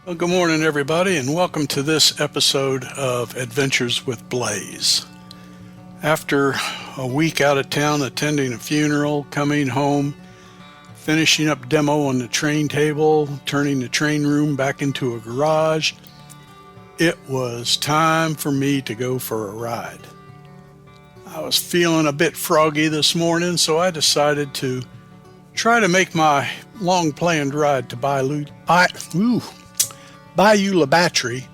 Well, good morning, everybody, and welcome to this episode of Adventures with Blaze. After a week out of town attending a funeral, coming home, finishing up demo on the train table, turning the train room back into a garage, it was time for me to go for a ride. I was feeling a bit froggy this morning, so I decided to try to make my long planned ride to Bayou La Battery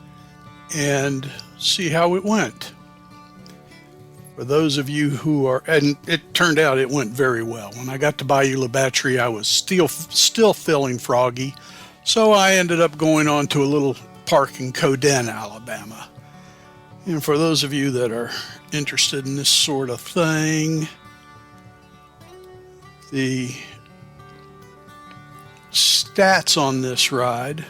and see how it went. For those of you who are, and it turned out it went very well. When I got to Bayou La Battery, I was still feeling froggy, so I ended up going on to a little park in Coden, Alabama. And for those of you that are interested in this sort of thing, the stats on this ride,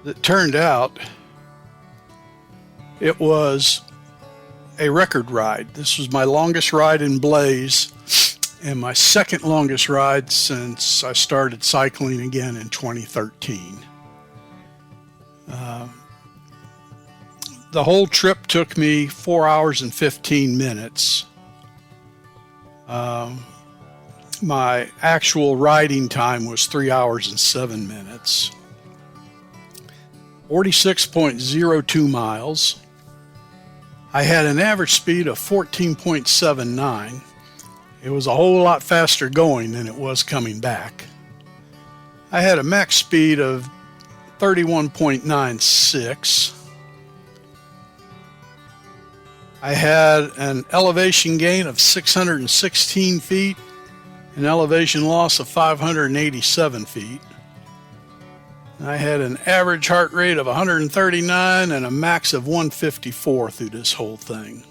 it turned out it was a record ride. This was my longest ride in Blaze and my second longest ride since I started cycling again in 2013. The whole trip took me 4 hours and 15 minutes. My actual riding time was 3 hours and 7 minutes. 46.02 miles. I had an average speed of 14.79. It was a whole lot faster going than it was coming back. I had a max speed of 31.96. I had an elevation gain of 616 feet, an elevation loss of 587 feet. I had an average heart rate of 139 and a max of 154 through this whole thing.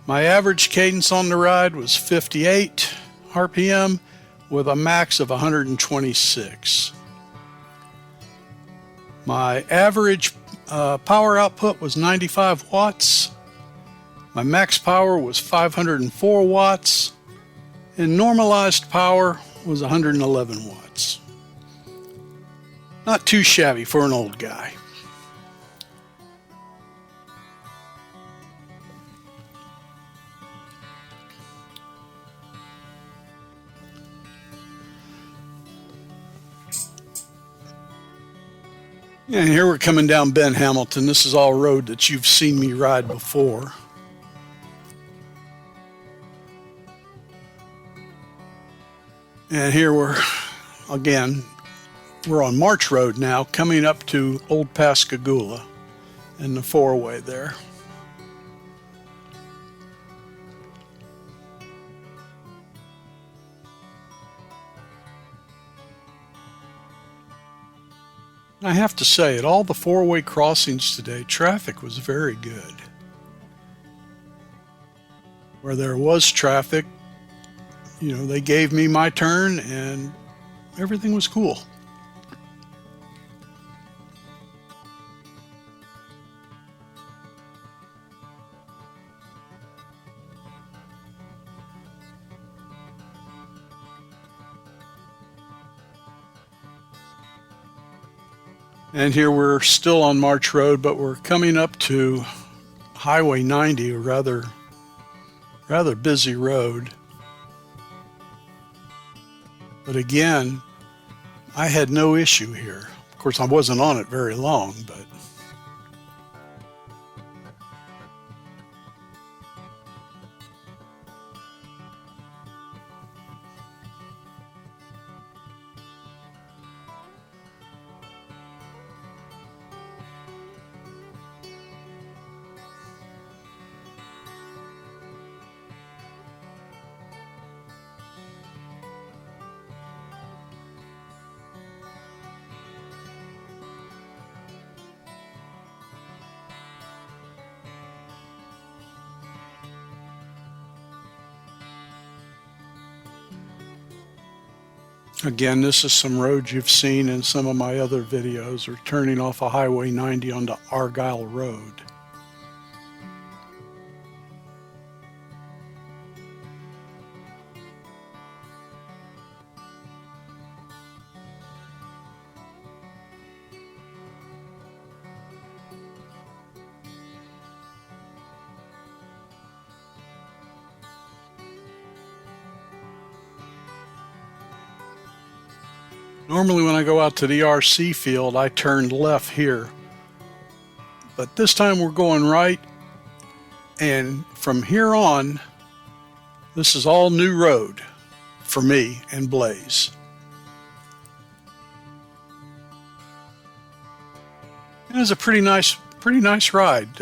My average cadence on the ride was 58 RPM with a max of 126. My average power output was 95 watts. My max power was 504 watts, and normalized power was 111 watts. Not too shabby for an old guy. And here we're coming down Ben Hamilton. This is all road that you've seen me ride before. And here we're on March Road now, coming up to Old Pascagoula and the four-way there. I have to say, at all the four-way crossings today, traffic was very good. Where there was traffic, they gave me my turn and everything was cool. And here we're still on March Road, but we're coming up to Highway 90, a rather busy road. But again, I had no issue here. Of course, I wasn't on it very long, but again, this is some roads you've seen in some of my other videos. We're turning off of Highway 90 onto Argyle Road. Normally when I go out to the RC field, I turn left here. But this time we're going right, and from here on, this is all new road for me and Blaze. It was a pretty nice ride.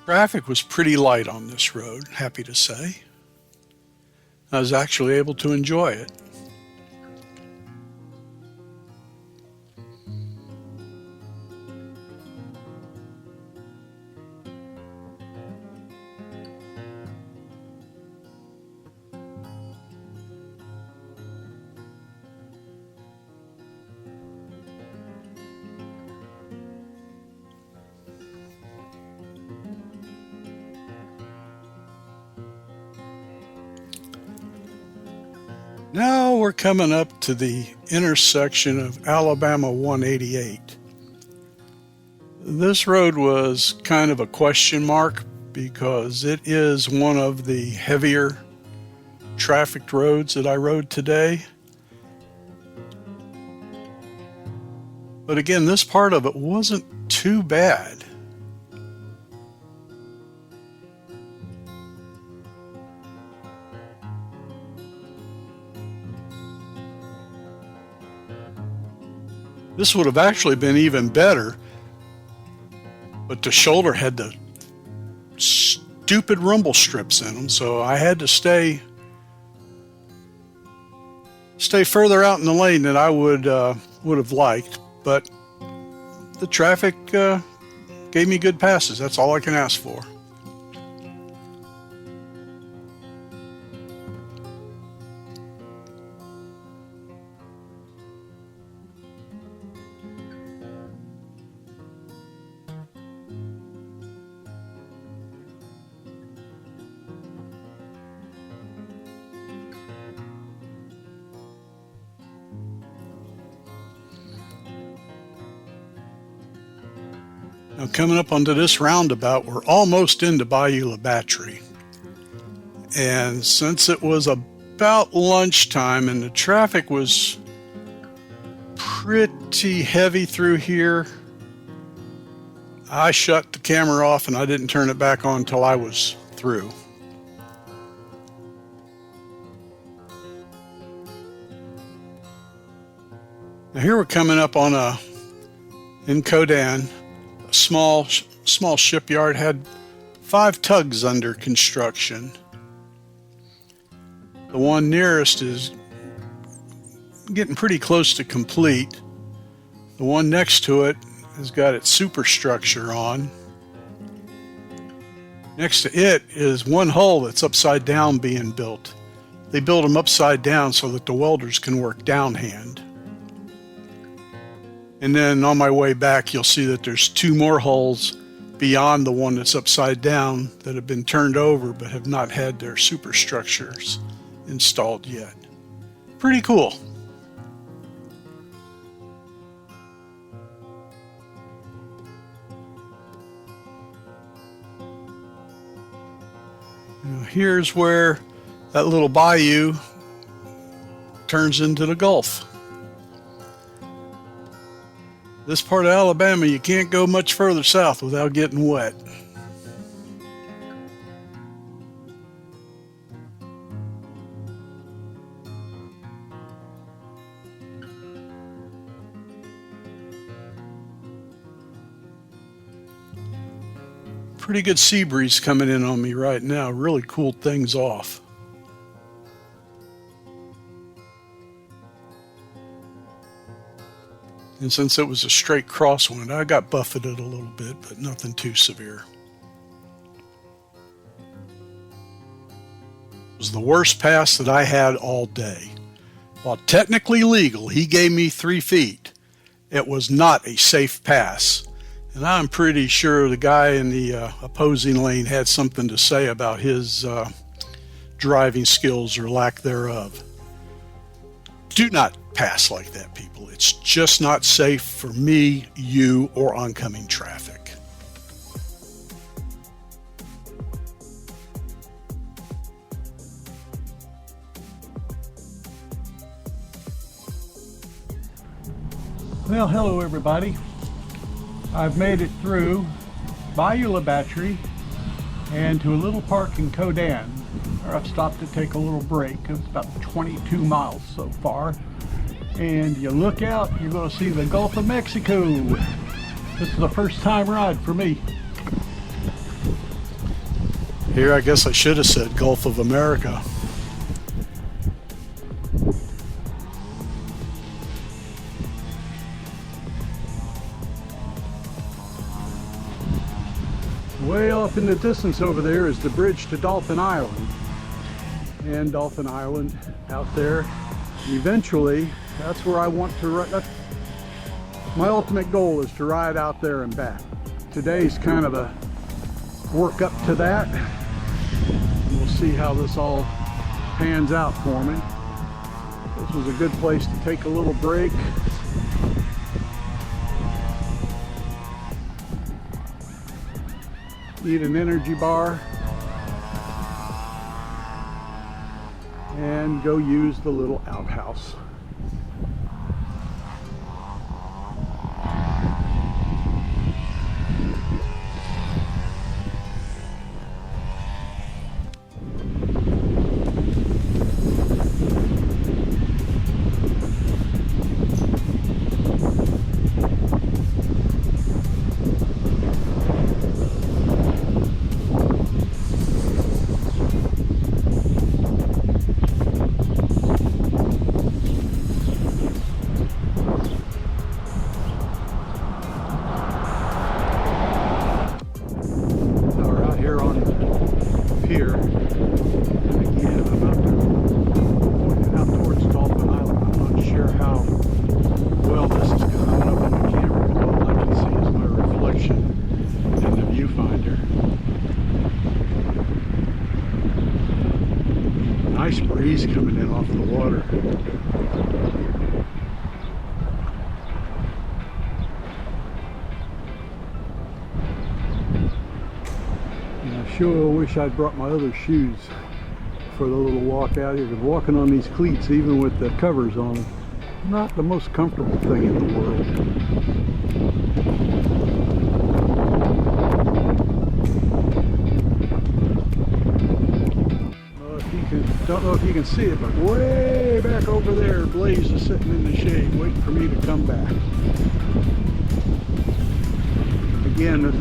Traffic was pretty light on this road, happy to say. I was actually able to enjoy it. Now we're coming up to the intersection of Alabama 188. This road was kind of a question mark because it is one of the heavier trafficked roads that I rode today. But again, this part of it wasn't too bad. This would have actually been even better, but the shoulder had the stupid rumble strips in them, so I had to stay further out in the lane than I would have liked. But the traffic gave me good passes. That's all I can ask for. Now coming up onto this roundabout, we're almost into Bayou La Battery. And since it was about lunchtime and the traffic was pretty heavy through here, I shut the camera off and I didn't turn it back on until I was through. Now here we're coming up on in Codan. A small shipyard, had 5 tugs under construction. The one nearest is getting pretty close to complete. The one next to it has got its superstructure on. Next to it is one hull that's upside down being built. They build them upside down so that the welders can work downhand. And then on my way back, you'll see that there's 2 more hulls beyond the one that's upside down that have been turned over but have not had their superstructures installed yet. Pretty cool. Now here's where that little bayou turns into the Gulf. This part of Alabama, you can't go much further south without getting wet. Pretty good sea breeze coming in on me right now. Really cooled things off. And since it was a straight crosswind, I got buffeted a little bit, but nothing too severe. It was the worst pass that I had all day. While technically legal, he gave me 3 feet. It was not a safe pass. And I'm pretty sure the guy in the opposing lane had something to say about his driving skills or lack thereof. Do not pass like that, people. It's just not safe for me, you, or oncoming traffic. Well, hello everybody. I've made it through Bayou La Batterie and to a little park in Codan, where I've stopped to take a little break. It's about 22 miles so far. And you look out, you're going to see the Gulf of Mexico. This is a first time ride for me. Here, I guess I should have said Gulf of America. Way off in the distance over there is the bridge to Dolphin Island. And Dolphin Island out there. Eventually, that's where I want to ride. My ultimate goal is to ride out there and back. Today's kind of a work up to that. We'll see how this all pans out for me. This was a good place to take a little break. Eat an energy bar and go use the little outhouse. Here, and again, I'm pointed out towards Dolphin Island. I'm not sure how well this is coming up on the camera, because all I can see is my reflection in the viewfinder. Nice breeze coming in off the water. Sure wish I'd brought my other shoes for the little walk out here, because walking on these cleats, even with the covers on them, not the most comfortable thing in the world. Don't know if you can see it, but way back over there, Blaze is sitting in the shade waiting for me to come back. Again, a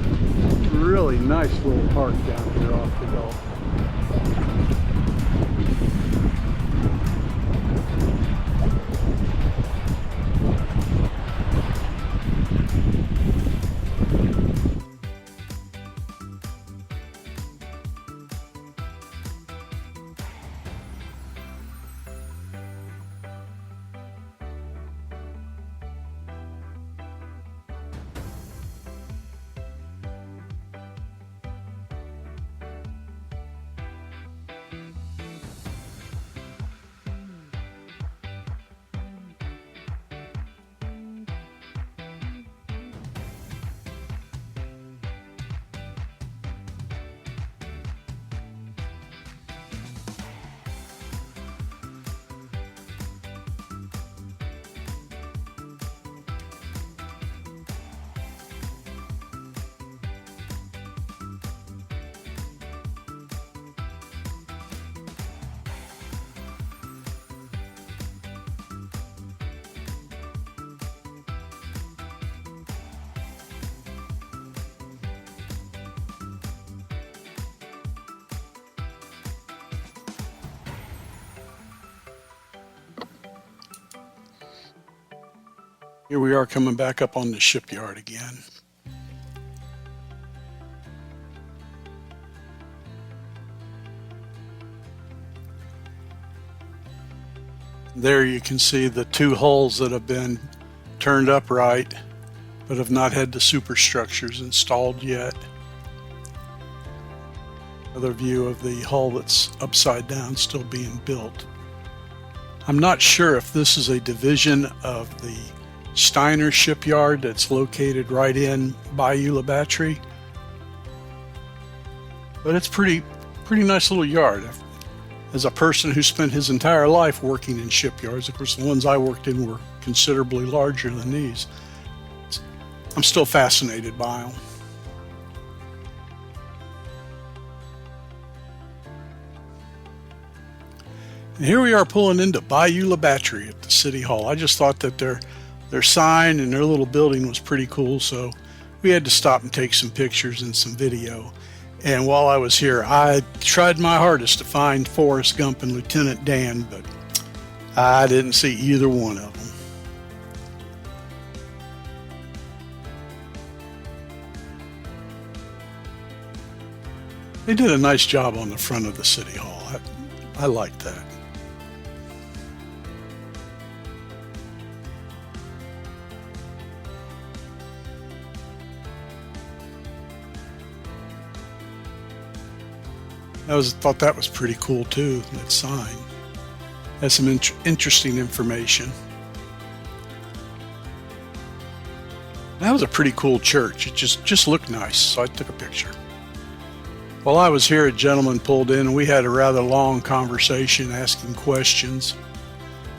really nice little park down here off the Gulf. Here we are coming back up on the shipyard again. There you can see the two hulls that have been turned upright but have not had the superstructures installed yet. Another view of the hull that's upside down, still being built. I'm not sure if this is a division of the Steiner shipyard that's located right in Bayou La Batterie, but it's pretty nice little yard. as a person who spent his entire life working in shipyards. Of course, the ones I worked in were considerably larger than these. I'm still fascinated by them. And here we are pulling into Bayou La Battery at the City Hall. I just thought that their sign and their little building was pretty cool, so we had to stop and take some pictures and some video. And while I was here, I tried my hardest to find Forrest Gump and Lieutenant Dan, but I didn't see either one of them. They did a nice job on the front of the City Hall. I liked that. Thought that was pretty cool too, that sign. Has some interesting information. That was a pretty cool church. It just looked nice, so I took a picture. While I was here, a gentleman pulled in and we had a rather long conversation asking questions.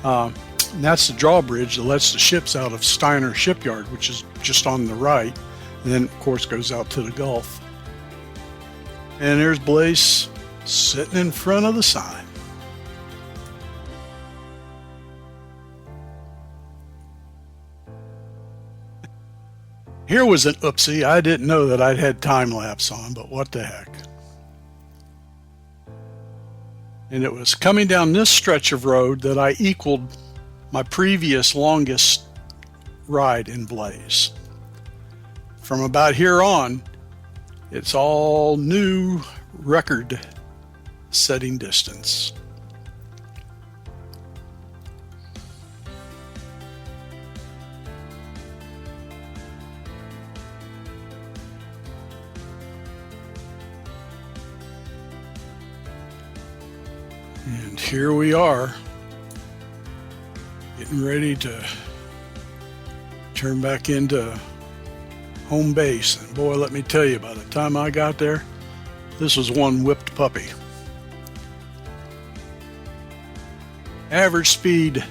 And that's the drawbridge that lets the ships out of Steiner Shipyard, which is just on the right, and then of course goes out to the Gulf. And there's Blaze sitting in front of the sign. Here was an oopsie. I didn't know that I'd had time lapse on, but what the heck. And it was coming down this stretch of road that I equaled my previous longest ride in Blaze. From about here on, it's all new record setting distance. And here we are, getting ready to turn back into home base. And boy, let me tell you, by the time I got there, this was one whipped puppy. Average speed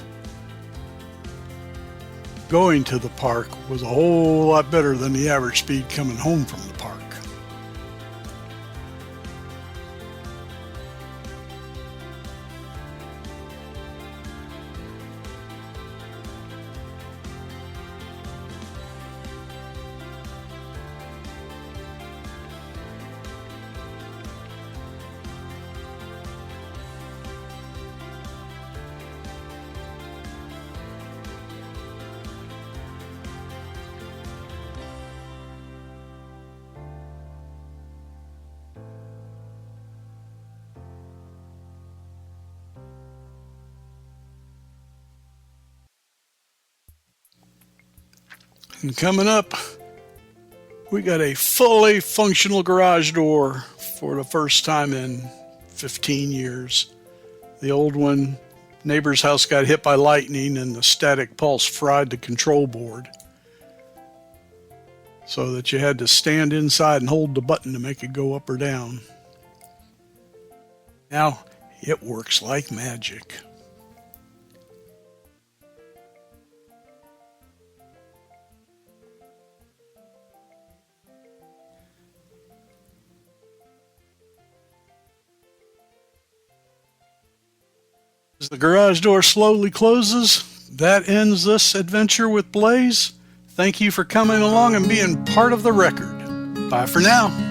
going to the park was a whole lot better than the average speed coming home from the park. And coming up, we got a fully functional garage door for the first time in 15 years. The old one, neighbor's house got hit by lightning and the static pulse fried the control board, so that you had to stand inside and hold the button to make it go up or down. Now it works like magic. As the garage door slowly closes, that ends this adventure with Blaze. Thank you for coming along and being part of the record. Bye for now.